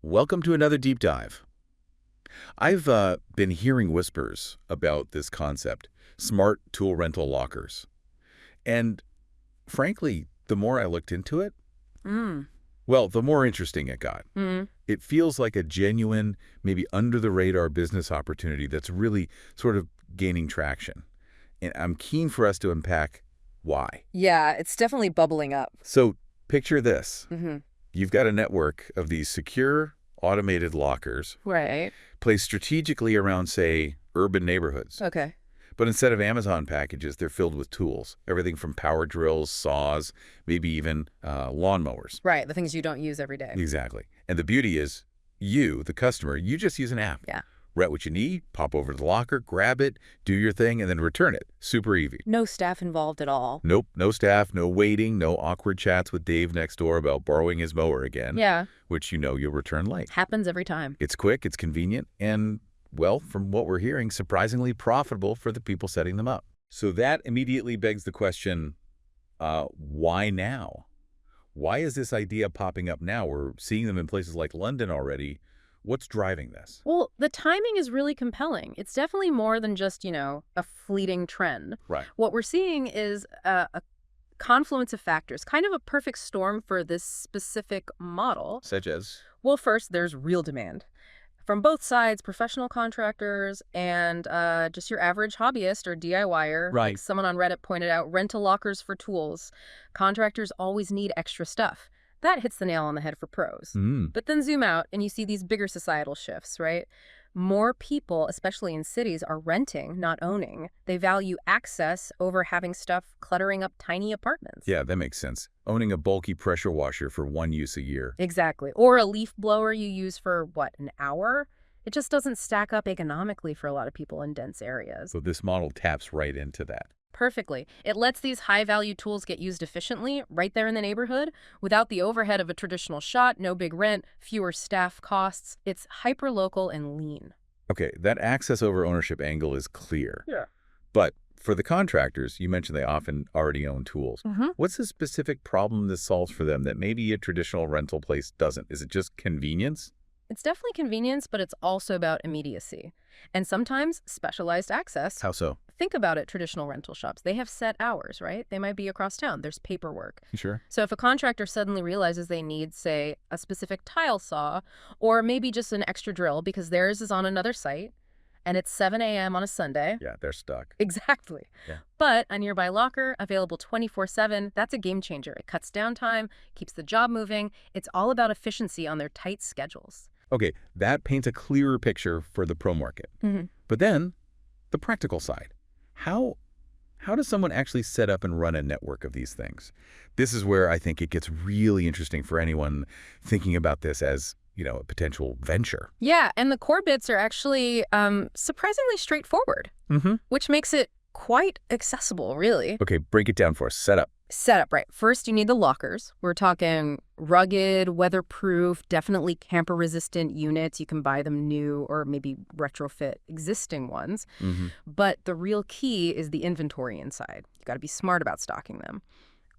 welcome to another deep dive. I've been hearing whispers about this concept, smart tool rental lockers. And frankly, the more I looked into it, well, the more interesting it got. It feels like a genuine, maybe under-the-radar business opportunity that's really sort of gaining traction. And I'm keen for us to unpack why. Yeah, it's definitely bubbling up. So picture this. You've got a network of these secure, automated lockers Right. placed strategically around, say, urban neighborhoods. Okay. But instead of Amazon packages, they're filled with tools. Everything from power drills, saws, maybe even lawnmowers. Right, the things you don't use every day. Exactly. And the beauty is you, the customer, you just use an app. Yeah. Rent what you need, pop over to the locker, grab it, do your thing, and then return it. Super easy. No staff involved at all. Nope, no staff, no waiting, no awkward chats with Dave next door about borrowing his mower again. Yeah. Which you know you'll return late. Happens every time. It's quick, it's convenient, and, well, from what we're hearing, surprisingly profitable for the people setting them up. So that immediately begs the question, why now? Why is this idea popping up now? We're seeing them in places like London already. What's driving this? Well, the timing is really compelling. It's definitely more than just, a fleeting trend. Right. What we're seeing is a confluence of factors, kind of a perfect storm for this specific model. Such as? Well, first, there's real demand. From both sides, professional contractors and just your average hobbyist or DIYer. Right. Like someone on Reddit pointed out, rental lockers for tools. Contractors always need extra stuff. That hits the nail on the head for pros. But then zoom out and you see these bigger societal shifts, right? More people, especially in cities, are renting, not owning. They value access over having stuff cluttering up tiny apartments. Yeah, that makes sense. Owning a bulky pressure washer for one use a year. Exactly. Or a leaf blower you use for, what, an hour? It just doesn't stack up economically for a lot of people in dense areas. So this model taps right into that. Perfectly. It lets these high-value tools get used efficiently right there in the neighborhood without the overhead of a traditional shop, no big rent, fewer staff costs. It's hyper-local and lean. Okay, that access over ownership angle is clear. Yeah. But for the contractors, you mentioned they often already own tools. What's the specific problem this solves for them that maybe a traditional rental place doesn't? Is it just convenience? It's definitely convenience, but it's also about immediacy. And sometimes specialized access. How so? Think about it, traditional rental shops. They have set hours, right? They might be across town. There's paperwork. Sure. So if a contractor suddenly realizes they need, say, a specific tile saw, or maybe just an extra drill because theirs is on another site, and it's 7 a.m. on a Sunday. Yeah, they're stuck. Exactly. Yeah. But a nearby locker, available 24/7, that's a game changer. It cuts downtime, keeps the job moving. It's all about efficiency on their tight schedules. Okay, that paints a clearer picture for the pro market. But then, the practical side. How does someone actually set up and run a network of these things? This is where I think it gets really interesting for anyone thinking about this as, a potential venture. Yeah, and the core bits are actually surprisingly straightforward, which makes it quite accessible, really. Okay, break it down for us. Setup, right. First, you need the lockers. We're talking rugged, weatherproof, definitely camper-resistant units. You can buy them new or maybe retrofit existing ones. But the real key is the inventory inside. You got to be smart about stocking them.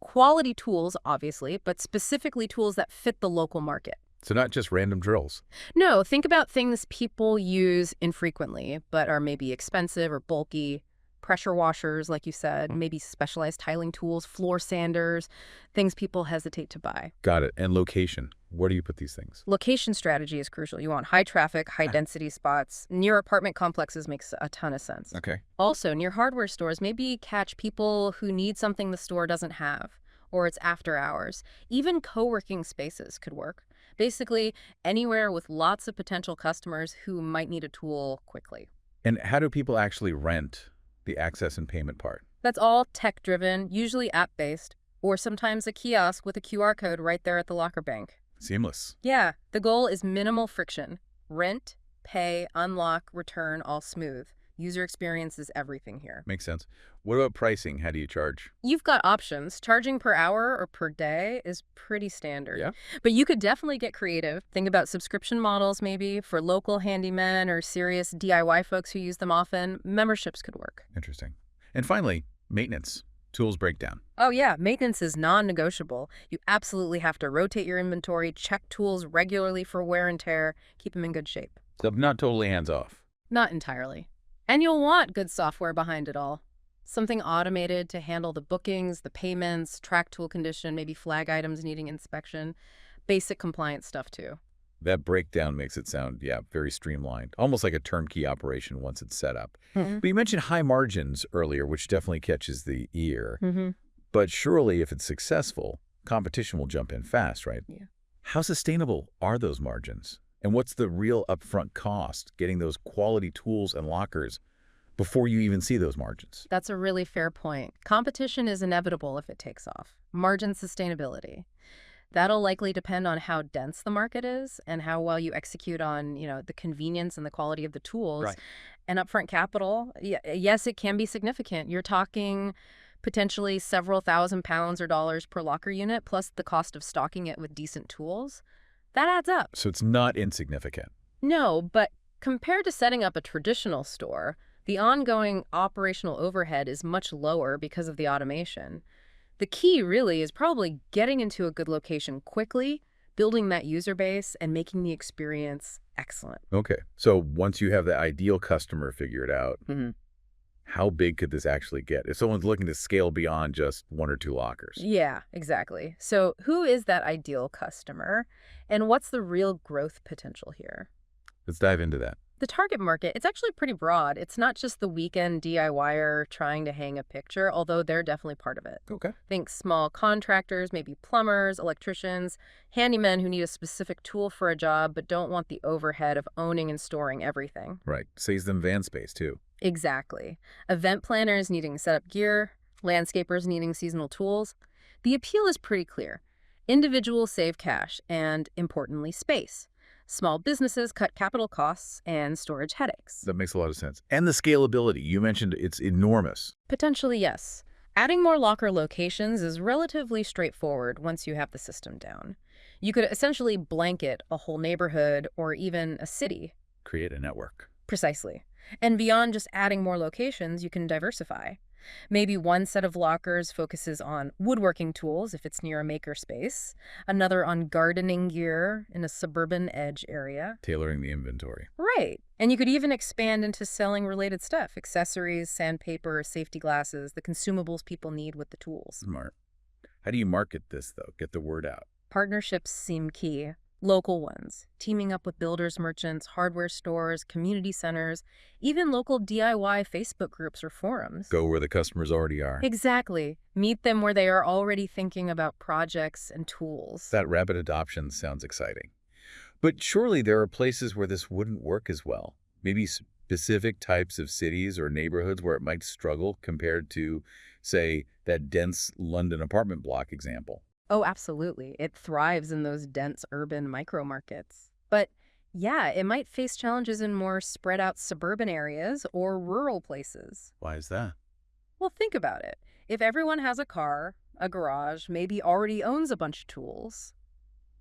Quality tools, obviously, but specifically tools that fit the local market. So not just random drills. No, think about things people use infrequently, but are maybe expensive or bulky. Pressure washers, like you said, maybe specialized tiling tools, floor sanders, things people hesitate to buy. Got it. And location. Where do you put these things? Location strategy is crucial. You want high traffic, high density spots. Near apartment complexes makes a ton of sense. Okay. Also, near hardware stores, maybe catch people who need something the store doesn't have, or it's after hours. Even co-working spaces could work. Basically, anywhere with lots of potential customers who might need a tool quickly. And how do people actually rent the access and payment part? That's all tech-driven, usually app-based, or sometimes a kiosk with a QR code right there at the locker bank. Seamless. Yeah, the goal is minimal friction. Rent, pay, unlock, return, all smooth. User experience is everything here. Makes sense. What about pricing? How do you charge? You've got options. Charging per hour or per day is pretty standard. Yeah. But you could definitely get creative. Think about subscription models maybe for local handymen or serious DIY folks who use them often. Memberships could work. Interesting. And finally, maintenance. Tools break down. Oh yeah, maintenance is non-negotiable. You absolutely have to rotate your inventory, check tools regularly for wear and tear, keep them in good shape. So not totally hands-off. Not entirely. And you'll want good software behind it all. Something automated to handle the bookings, the payments, track tool condition, maybe flag items needing inspection. Basic compliance stuff too. That breakdown makes it sound, yeah, very streamlined, almost like a turnkey operation once it's set up. Mm-hmm. But you mentioned high margins earlier, which definitely catches the ear. Mm-hmm. But surely if it's successful, competition will jump in fast, right? Yeah. How sustainable are those margins? And what's the real upfront cost getting those quality tools and lockers before you even see those margins? That's a really fair point. Competition is inevitable if it takes off. Margin sustainability. That'll likely depend on how dense the market is and how well you execute on, the convenience and the quality of the tools. Right. And upfront capital, yes, it can be significant. You're talking potentially several £1,000s or dollars per locker unit, plus the cost of stocking it with decent tools. That adds up. So it's not insignificant. No, but compared to setting up a traditional store, the ongoing operational overhead is much lower because of the automation. The key really is probably getting into a good location quickly, building that user base, and making the experience excellent. Okay. So once you have the ideal customer figured out, Mm-hmm. how big could this actually get? If someone's looking to scale beyond just 1 or 2 lockers. Yeah, exactly. So who is that ideal customer, and what's the real growth potential here? Let's dive into that. The target market, it's actually pretty broad. It's not just the weekend DIYer trying to hang a picture, although they're definitely part of it. Okay. Think small contractors, maybe plumbers, electricians, handymen who need a specific tool for a job but don't want the overhead of owning and storing everything. Right. Saves them van space, too. Exactly. Event planners needing setup gear, landscapers needing seasonal tools. The appeal is pretty clear. Individuals save cash and, importantly, space. Small businesses cut capital costs and storage headaches. That makes a lot of sense. And the scalability. You mentioned it's enormous. Potentially, yes. Adding more locker locations is relatively straightforward once you have the system down. You could essentially blanket a whole neighborhood or even a city. Create a network. Precisely. And beyond just adding more locations, you can diversify. Maybe one set of lockers focuses on woodworking tools if it's near a maker space, another on gardening gear in a suburban edge area. Tailoring the inventory. Right. And you could even expand into selling related stuff, accessories, sandpaper, safety glasses, the consumables people need with the tools. Smart. How do you market this, though? Get the word out. Partnerships seem key. Local ones, teaming up with builders, merchants, hardware stores, community centers, even local DIY Facebook groups or forums. Go where the customers already are. Exactly. Meet them where they are already thinking about projects and tools. That rapid adoption sounds exciting. But surely there are places where this wouldn't work as well. Maybe specific types of cities or neighborhoods where it might struggle compared to, say, that dense London apartment block example. Oh, absolutely. It thrives in those dense urban micro markets. But yeah, it might face challenges in more spread out suburban areas or rural places. Why is that? Well, think about it. If everyone has a car, a garage, maybe already owns a bunch of tools,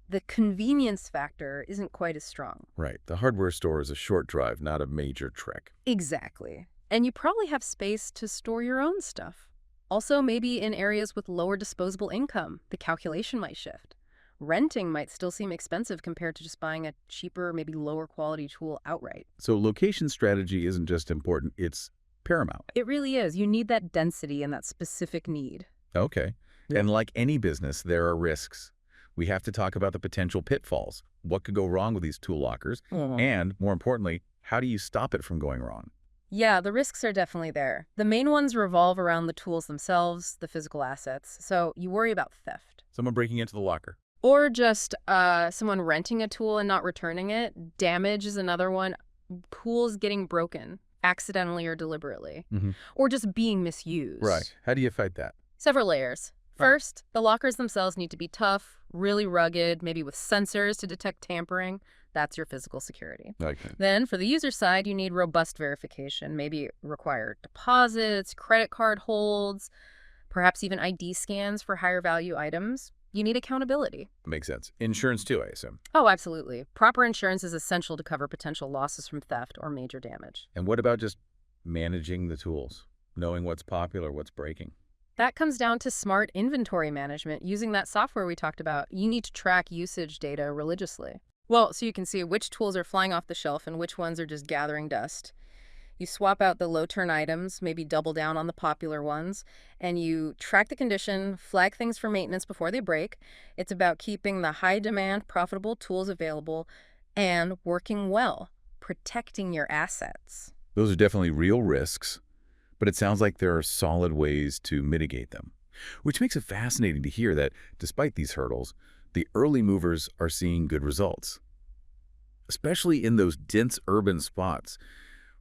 the convenience factor isn't quite as strong. Right. The hardware store is a short drive, not a major trek. Exactly. And you probably have space to store your own stuff. Also, maybe in areas with lower disposable income, the calculation might shift. Renting might still seem expensive compared to just buying a cheaper, maybe lower quality tool outright. So location strategy isn't just important, it's paramount. It really is. You need that density and that specific need. Okay. Yeah. And like any business, there are risks. We have to talk about the potential pitfalls. What could go wrong with these tool lockers? And, more importantly, how do you stop it from going wrong? Yeah, the risks are definitely there. The main ones revolve around the tools themselves, the physical assets. So you worry about theft. Someone breaking into the locker. Or just someone renting a tool and not returning it. Damage is another one. Tools getting broken, accidentally or deliberately. Or just being misused. Right. How do you fight that? Several layers. First, the lockers themselves need to be tough, really rugged, maybe with sensors to detect tampering. That's your physical security. Okay. Then, for the user side, you need robust verification, maybe require deposits, credit card holds, perhaps even ID scans for higher value items. You need accountability. Makes sense. Insurance too, I assume. Oh, absolutely. Proper insurance is essential to cover potential losses from theft or major damage. And what about just managing the tools? Knowing what's popular, what's breaking? That comes down to smart inventory management. Using that software we talked about, you need to track usage data religiously. Well, so you can see which tools are flying off the shelf and which ones are just gathering dust. You swap out the low-turn items, maybe double down on the popular ones, and you track the condition, flag things for maintenance before they break. It's about keeping the high-demand, profitable tools available and working well, protecting your assets. Those are definitely real risks, but it sounds like there are solid ways to mitigate them, which makes it fascinating to hear that despite these hurdles, the early movers are seeing good results, especially in those dense urban spots.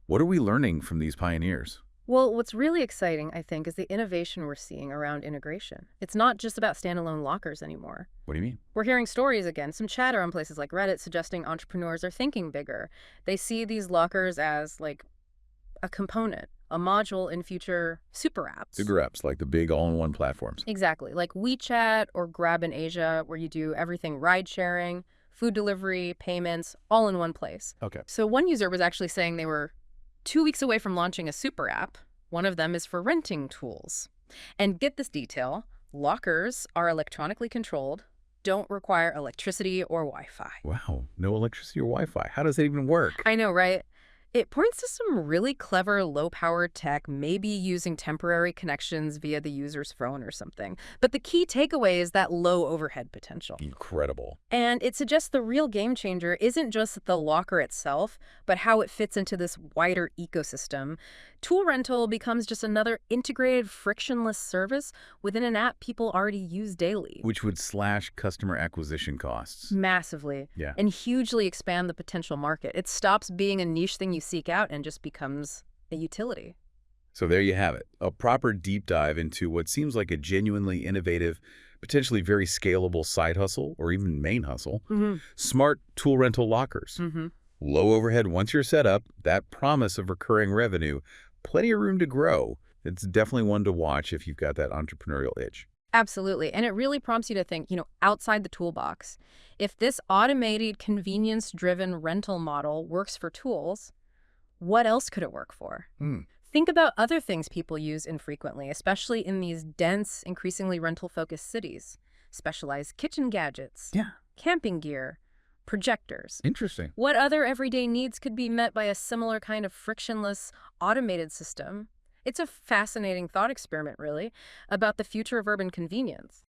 What are we learning from these pioneers? Well, what's really exciting, I think, is the innovation we're seeing around integration. It's not just about standalone lockers anymore. What do you mean? We're hearing stories again, some chatter on places like Reddit suggesting entrepreneurs are thinking bigger. They see these lockers as like a component, a module in future super apps. Super apps, like the big all-in-one platforms. Exactly, like WeChat or Grab in Asia, where you do everything ride sharing, food delivery, payments, all in one place. Okay. So one user was actually saying they were 2 weeks away from launching a super app. One of them is for renting tools. And get this detail, lockers are electronically controlled, don't require electricity or Wi-Fi. Wow, no electricity or Wi-Fi. How does that even work? I know, right? It points to some really clever low-powered tech, maybe using temporary connections via the user's phone or something. But the key takeaway is that low overhead potential. Incredible. And it suggests the real game changer isn't just the locker itself, but how it fits into this wider ecosystem. Tool rental becomes just another integrated, frictionless service within an app people already use daily. Which would slash customer acquisition costs. Massively. Yeah. And hugely expand the potential market. It stops being a niche thing you seek out and just becomes a utility. So there you have it, a proper deep dive into what seems like a genuinely innovative, potentially very scalable side hustle or even main hustle. Smart tool rental lockers. Low overhead once you're set up, that promise of recurring revenue, plenty of room to grow. It's definitely one to watch if you've got that entrepreneurial itch. Absolutely. And it really prompts you to think, outside the toolbox. If this automated, convenience-driven rental model works for tools, what else could it work for? Think about other things people use infrequently, especially in these dense, increasingly rental-focused cities. Specialized kitchen gadgets, camping gear, projectors. Interesting. What other everyday needs could be met by a similar kind of frictionless, automated system? It's a fascinating thought experiment, really, about the future of urban convenience.